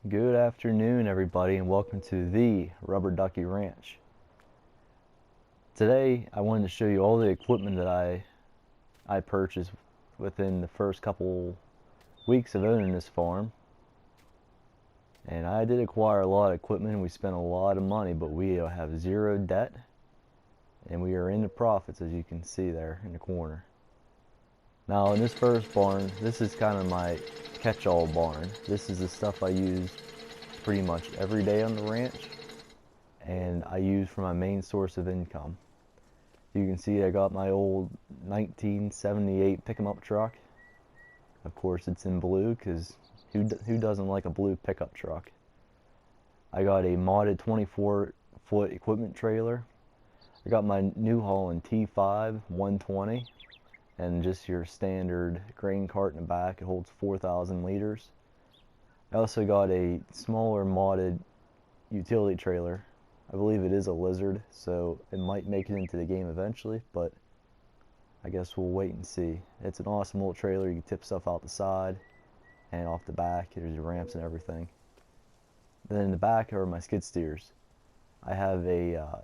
Good afternoon, everybody, and welcome to the Rubber Ducky Ranch. Today, I wanted to show you all the equipment that I purchased within the first couple weeks of owning this farm. And I did acquire a lot of equipment. We spent a lot of money, but we have zero debt, and we are in the profits, as you can see there in the corner. Now, in this first barn, this is kind of my catch-all barn. This is the stuff I use pretty much every day on the ranch, and I use for my main source of income. You can see I got my old 1978 pick-em-up truck. Of course, it's in blue because who doesn't like a blue pickup truck? I got a modded 24-foot equipment trailer. I got my New Holland T5 120 and just your standard grain cart in the back. It holds 4,000 liters. I also got a smaller modded utility trailer. I believe it is a Lizard, so it might make it into the game eventually, but I guess we'll wait and see. It's an awesome little trailer. You can tip stuff out the side and off the back. There's your ramps and everything. Then in the back are my skid steers. I have a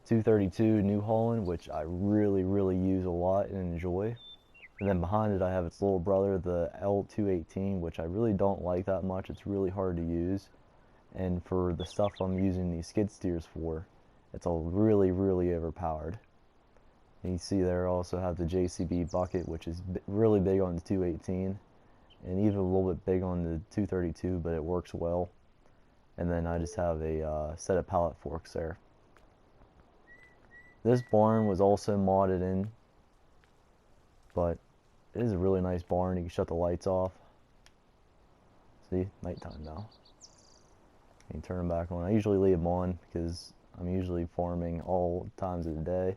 C232 New Holland, which I really use a lot and enjoy. And then behind it I have its little brother, the L218, which I really don't like that much. It's really hard to use. And for the stuff I'm using these skid steers for, it's all really overpowered. And you see there I also have the JCB bucket, which is really big on the 218 and even a little bit big on the 232, but it works well. And then I just have a set of pallet forks there. This barn was also modded in, but it is a really nice barn. You can shut the lights off. See, nighttime now. You can turn them back on. I usually leave them on because I'm usually farming all times of the day,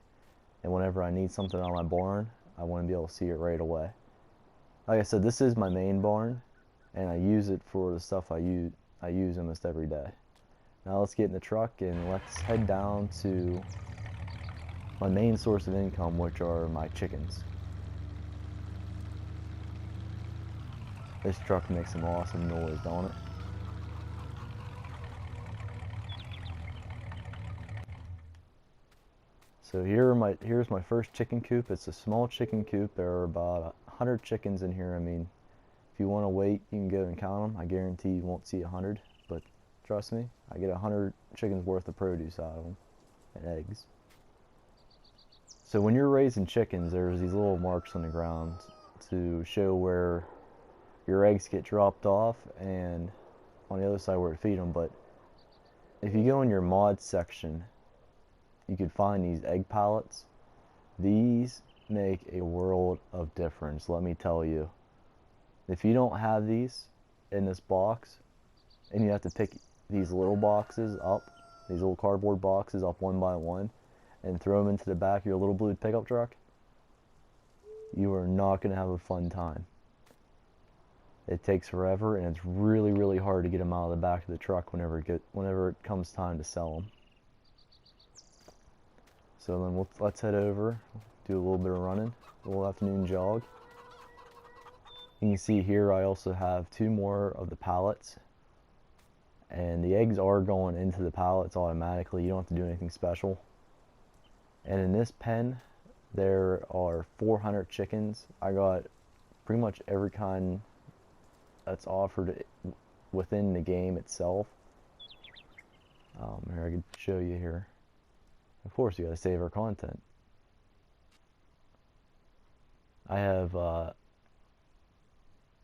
and whenever I need something on my barn, I want to be able to see it right away. Like I said, this is my main barn, and I use it for the stuff I use almost every day. Now let's get in the truck and let's head down to my main source of income, which are my chickens. This truck makes some awesome noise, don't it? So here's my first chicken coop. It's a small chicken coop. There are about 100 chickens in here. I mean, if you want to wait, you can go and count them. I guarantee you won't see 100, but trust me, I get 100 chickens worth of produce out of them and eggs. So when you're raising chickens, there's these little marks on the ground to show where your eggs get dropped off and on the other side where to feed them. But if you go in your mod section, you can find these egg pallets. These make a world of difference, let me tell you. If you don't have these in this box, and you have to pick these little boxes up, these little cardboard boxes up one by one, and throw them into the back of your little blue pickup truck, you are not going to have a fun time. It takes forever, and it's really hard to get them out of the back of the truck whenever it comes time to sell them. So then let's head over, do a little bit of running, a little afternoon jog. You can see here I also have 2 more of the pallets, and the eggs are going into the pallets automatically. You don't have to do anything special. And in this pen, there are 400 chickens. I got pretty much every kind that's offered within the game itself. Here, I could show you here. Of course, you gotta save our content. I have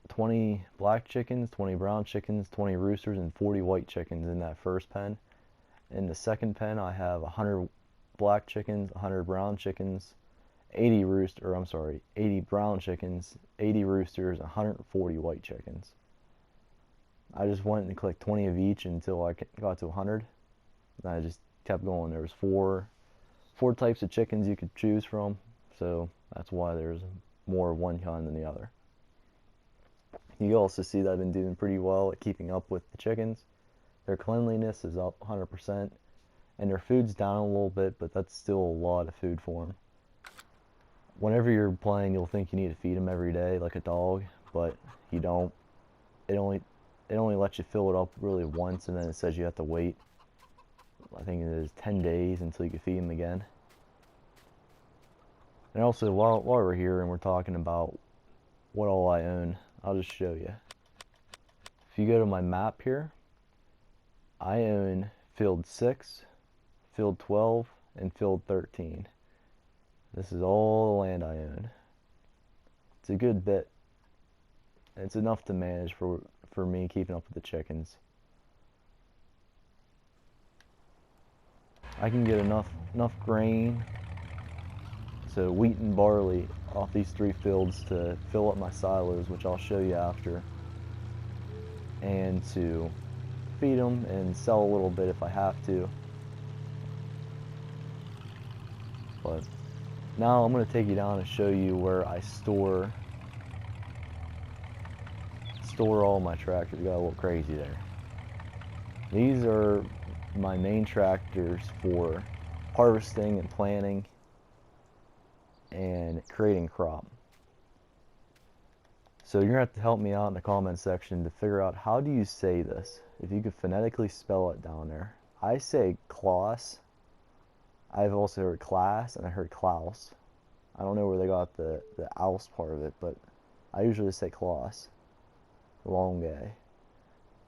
20 black chickens, 20 brown chickens, 20 roosters, and 40 white chickens in that first pen. In the second pen, I have 100 black chickens, 100 brown chickens, 80 brown chickens, 80 roosters, 140 white chickens. I just went and clicked 20 of each until I got to 100. And I just kept going. There was four types of chickens you could choose from, so that's why there's more of one kind than the other. You also see that I've been doing pretty well at keeping up with the chickens. Their cleanliness is up 100%, and their food's down a little bit, but that's still a lot of food for them. Whenever you're playing, you'll think you need to feed them every day like a dog, but you don't. it only lets you fill it up really once, and then it says you have to wait, I think it is 10 days until you can feed them again. And also, while we're here and we're talking about what all I own, I'll just show you. If you go to my map here, I own field 6, field 12, and field 13. This is all the land I own. It's a good bit. It's enough to manage for me keeping up with the chickens. I can get enough grain, so wheat and barley, off these 3 fields to fill up my silos, which I'll show you after, and to feed them and sell a little bit if I have to. But now I'm going to take you down and show you where I store all my tractors. Got a little crazy there. These are my main tractors for harvesting and planting and creating crop. So you're gonna have to help me out in the comment section to figure out, how do you say this? If you could phonetically spell it down there. I say Klaus. I've also heard class, and I heard Klaus. I don't know where they got the Aus part of it, but I usually say Klaus. Long A.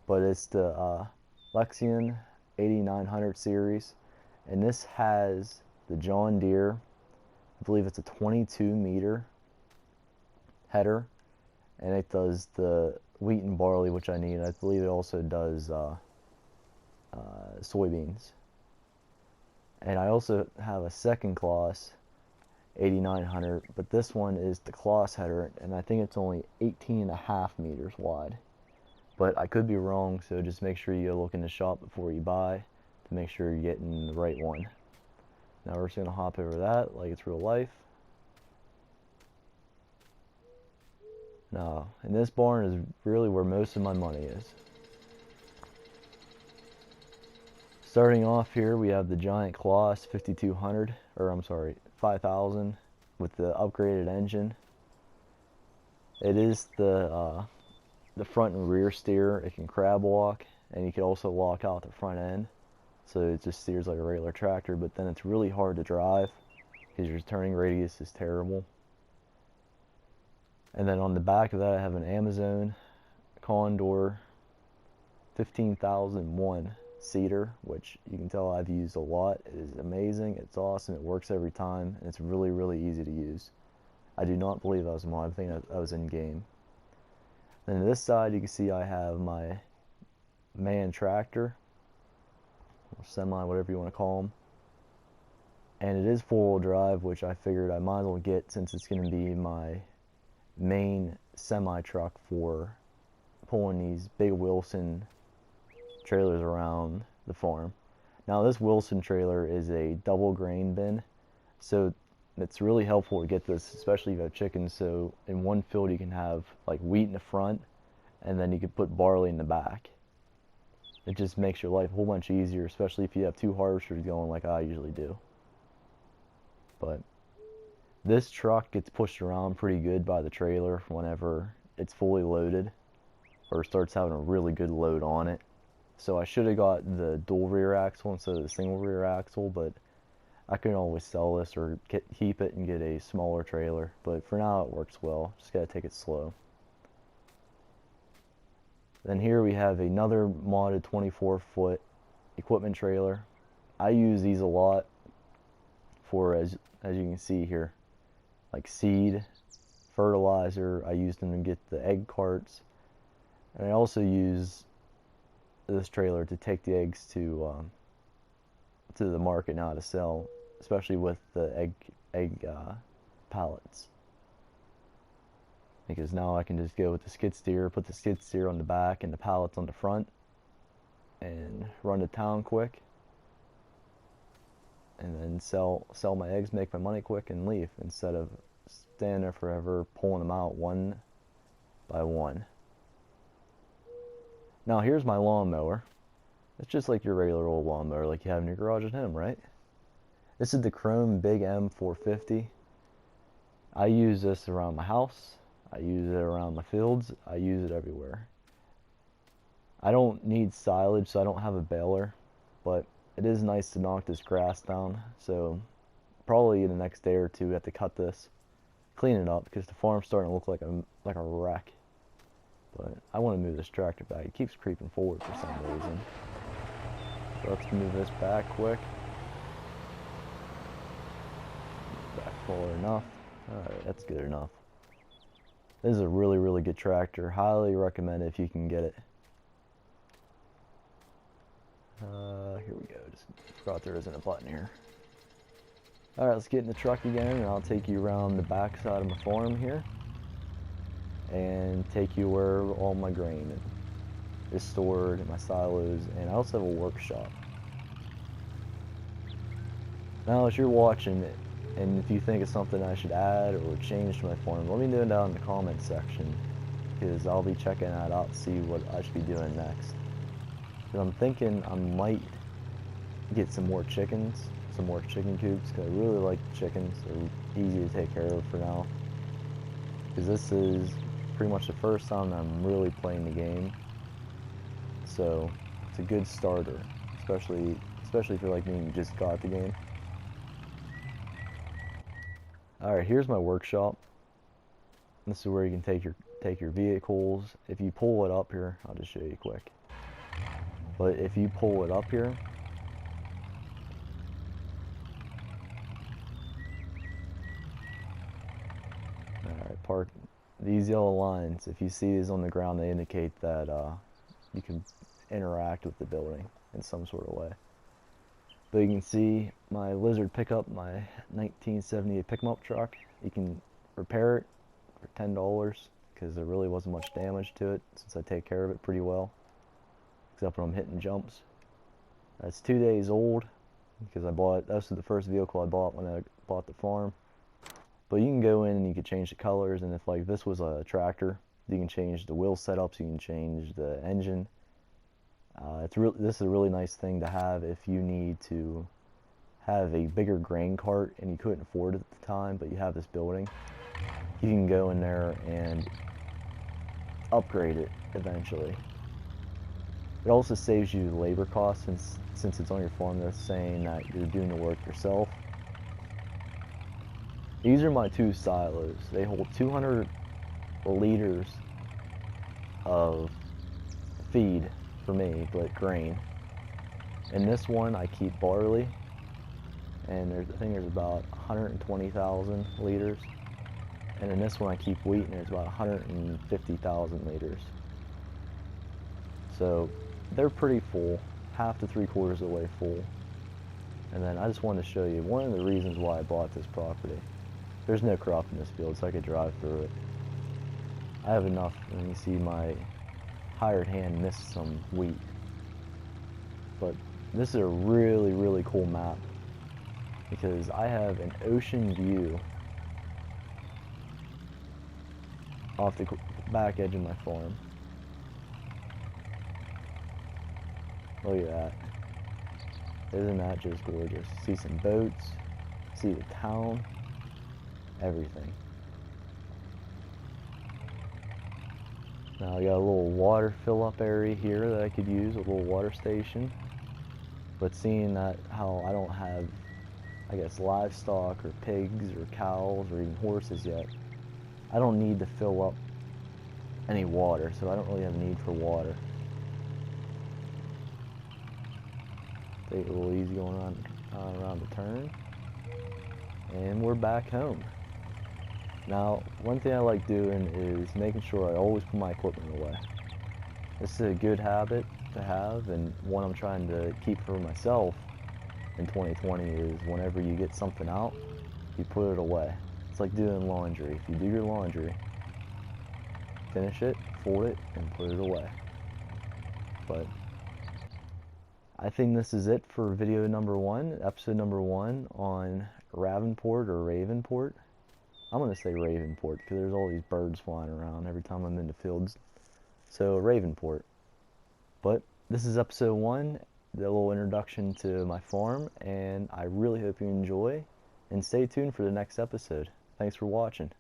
But it's the Lexion 8900 series, and this has the John Deere, I believe it's a 22 meter header, and it does the wheat and barley, which I need. I believe it also does soybeans. And I also have a second Kloss 8900, but this one is the Kloss header, and I think it's only 18.5 meters wide. But I could be wrong, so just make sure you look in the shop before you buy to make sure you're getting the right one. Now we're just going to hop over that like it's real life. Now, and this barn is really where most of my money is. Starting off here, we have the giant Kloss 5200, or I'm sorry, 5000 with the upgraded engine. It is the front and rear steer. It can crab walk, and you can also lock out the front end, so it just steers like a regular tractor, but then it's really hard to drive because your turning radius is terrible. And then on the back of that, I have an Amazon Condor 15001 seeder, which you can tell I've used a lot. It is amazing, it's awesome, it works every time, and it's really, really easy to use. I do not believe I was mod, I think I was in game. Then to this side, you can see I have my man tractor, or semi, whatever you want to call them. And it is four-wheel drive, which I figured I might as well get since it's going to be my main semi-truck for pulling these big Wilson trailers around the farm. Now this Wilson trailer is a double grain bin, so it's really helpful to get this, especially if you have chickens. So in one field you can have like wheat in the front, and then you can put barley in the back. It just makes your life a whole bunch easier, especially if you have two harvesters going like I usually do. But this truck gets pushed around pretty good by the trailer whenever it's fully loaded or starts having a really good load on it. So I should have got the dual rear axle instead of the single rear axle, but I can always sell this or keep it and get a smaller trailer. But for now it works well, just gotta take it slow. Then here we have another modded 24-foot equipment trailer. I use these a lot for, as you can see here, like seed, fertilizer. I use them to get the egg carts, and I also use this trailer to take the eggs to the market now to sell, especially with the egg pallets. Because now I can just go with the skid steer, put the skid steer on the back and the pallets on the front, and run to town quick, and then sell my eggs, make my money quick, and leave instead of standing there forever pulling them out one by one. Now here's my lawnmower. It's just like your regular old lawnmower like you have in your garage at home, right? This is the Chrome Big M 450. I use this around my house. I use it around my fields. I use it everywhere. I don't need silage, so I don't have a baler, but it is nice to knock this grass down. So probably in the next day or two, we have to cut this, clean it up, because the farm's starting to look like a wreck. But I want to move this tractor back. It keeps creeping forward for some reason. So let's move this back quick. Back forward enough. Alright, that's good enough. This is a really, really good tractor. Highly recommend it if you can get it. Here we go. Just forgot there isn't a button here. Alright, let's get in the truck again, and I'll take you around the back side of my farm here. And take you where all my grain is stored, my silos, and I also have a workshop. Now, as you're watching it, and if you think of something I should add or change to my farm, let me know down in the comments section, because I'll be checking that out to see what I should be doing next. Because I'm thinking I might get some more chickens, some more chicken coops, because I really like chickens. They're easy to take care of for now. Because this is pretty much the first time I'm really playing the game. So it's a good starter, especially if you're like me and you just got the game. Alright, here's my workshop. This is where you can take your vehicles. If you pull it up here, I'll just show you quick. But if you pull it up here, alright, park. These yellow lines, if you see these on the ground, they indicate that you can interact with the building in some sort of way. But you can see my Lizard pickup, my 1978 pick-em-up truck. You can repair it for $10 because there really wasn't much damage to it since I take care of it pretty well, except when I'm hitting jumps. That's 2 days old because this was the first vehicle I bought when I bought the farm. But you can go in and you can change the colors, and if like this was a tractor, you can change the wheel setups, you can change the engine. This is a really nice thing to have if you need to have a bigger grain cart and you couldn't afford it at the time, but you have this building. You can go in there and upgrade it eventually. It also saves you the labor costs since it's on your farm. That's saying that you're doing the work yourself. These are my two silos. They hold 200 liters of feed for me, but grain. In this one, I keep barley, and I think there's about 120,000 liters. And in this one, I keep wheat, and there's about 150,000 liters. So they're pretty full, half to 3/4 of the way full. And then I just wanted to show you one of the reasons why I bought this property. There's no crop in this field, so I could drive through it. I have enough, and you see my hired hand missed some wheat. But this is a really, really cool map because I have an ocean view off the back edge of my farm. Look at that. Isn't that just gorgeous? See some boats, see the town, everything. Now I got a little water fill up area here that I could use, a little water station. But seeing that how I don't have, I guess, livestock or pigs or cows or even horses yet, I don't need to fill up any water, so I don't really have a need for water. Take it a little easy going around the turn. And we're back home. Now, one thing I like doing is making sure I always put my equipment away. This is a good habit to have, and one I'm trying to keep for myself in 2020 is whenever you get something out, you put it away. It's like doing laundry. If you do your laundry, finish it, fold it, and put it away. But I think this is it for video number 1, episode number 1 on Ravenport or Ravenport. I'm going to say Ravenport because there's all these birds flying around every time I'm in the fields. So Ravenport. But this is episode 1, the little introduction to my farm, and I really hope you enjoy, and stay tuned for the next episode. Thanks for watching.